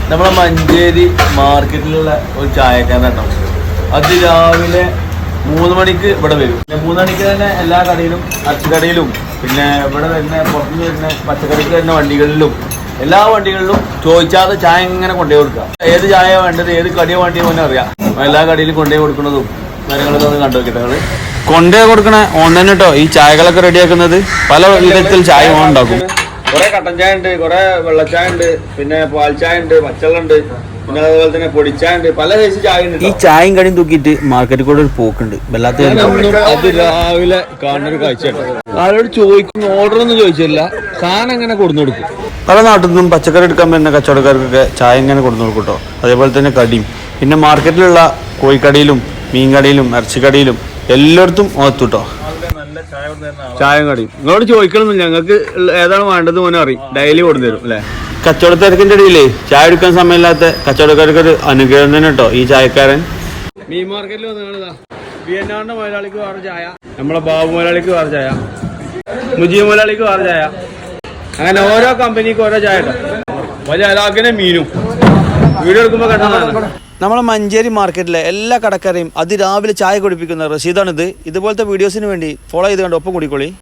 നമ്മളെ മഞ്ചേരി മാർക്കറ്റിലുള്ള ഒരു ചായക്കാരനാട്ടോ. അതിരാവിലെ 3 മണിക്ക് ഇവിടെ വരും. 3 മണിക്ക് തന്നെ എല്ലാ കടയിലും, അച്ചുകടയിലും, പിന്നെ ഇവിടെ തന്നെ പുറത്തുനിന്ന് വരുന്ന പച്ചക്കറിക്ക് വരുന്ന വണ്ടികളിലും, എല്ലാ വണ്ടികളിലും ചോദിച്ചാതെ ചായ ഇങ്ങനെ കൊണ്ടുപോയി കൊടുക്കുക. ഏത് ചായ വേണ്ടത്, ഏത് കടിയോ വേണ്ടിയോ തന്നെ അറിയാം. എല്ലാ കടയിലും കൊണ്ടുപോയി കൊടുക്കുന്നതും കാര്യങ്ങളൊക്കെ ഒന്ന് കണ്ടു നോക്കിയിട്ട് കൊണ്ടുപോയി കൊടുക്കണ ഓൺ തന്നെ കേട്ടോ. ഈ ചായകളൊക്കെ റെഡിയാക്കുന്നത് പല വിധത്തിൽ ചായ ഓൺ ഉണ്ടാക്കും. കുറെ കട്ടൻ ചായ ഉണ്ട്, കുറെ വെള്ളച്ചായ ഉണ്ട്, പിന്നെ പാൽ ചായ ഉണ്ട്, പച്ചവെള്ളം ഉണ്ട്, പിന്നെ അതുപോലെ തന്നെ പൊടിച്ചായ ഉണ്ട്, പല സൈസ് ചായ ഉണ്ട്. ഈ ചായയും കടിയും തൂക്കിയിട്ട് മാർക്കറ്റിൽ കൂടെ ഒരു പോക്കുണ്ട്. വല്ലാത്ത അത് രാവിലെ കാണുന്നൊരു കാഴ്ചയാണ്. ആരോട് ചോദിക്കുന്നു, ഓർഡർ ഒന്നും ചോദിച്ചില്ല, സാധനം എങ്ങനെ കൊടുന്നു കൊടുക്കും. പല നാട്ടിൽ നിന്നും പച്ചക്കറി എടുക്കാൻ പറ്റുന്ന കച്ചവടക്കാർക്കൊക്കെ ചായ ഇങ്ങനെ കൊടുന്നു കൊടുക്കും കേട്ടോ. അതേപോലെ തന്നെ കടിയും, പിന്നെ മാർക്കറ്റിലുള്ള കോഴിക്കടയിലും മീൻകടയിലും ഇറച്ചിക്കടയിലും എല്ലായിടത്തും ഓത്തുട്ടോ ചായ കടിയും. നിങ്ങളോട് ചോദിക്കണമെന്നില്ല, ഞങ്ങൾക്ക് ഏതാണ് വേണ്ടത് മോനെ അറിയും, ഡെയിലി കൊണ്ടുതരും അല്ലേ. കച്ചവടത്തിരക്കിന്റെ ഇടയിലേ ചായ എടുക്കാൻ സമയമില്ലാത്ത കച്ചവടക്കാർക്ക് ഒരു അനുഗ്രഹം തന്നെ കേട്ടോ ഈ ചായക്കാരൻ. മീൻ മാർക്കറ്റിൽ വന്നിട്ടാ വിയന്നാറിന്റെ മുതലാളിക്ക് വേറെ ചായ, നമ്മളെ ബാബു മുതലാളിക്ക് വേറെ ചായ, മുജീബ് മുതലാളിക്ക് വേറെ ചായ, അങ്ങനെ ഓരോ കമ്പനിക്ക് ഓരോ ചായ കേട്ടോ. വലിയ അലാക്കിനെ മീനും വീഡിയോ എടുക്കുമ്പോൾ കണ്ടതാണ്. നമ്മളെ മഞ്ചേരി മാർക്കറ്റിലെ എല്ലാ കടക്കാരെയും അതിരാവിലെ ചായ കുടിപ്പിക്കുന്ന റഷീദാണിത്. ഇതുപോലത്തെ വീഡിയോസിന് വേണ്ടി ഫോളോ ചെയ്ത് കണ്ട് ഒപ്പം കൂടിക്കോളി.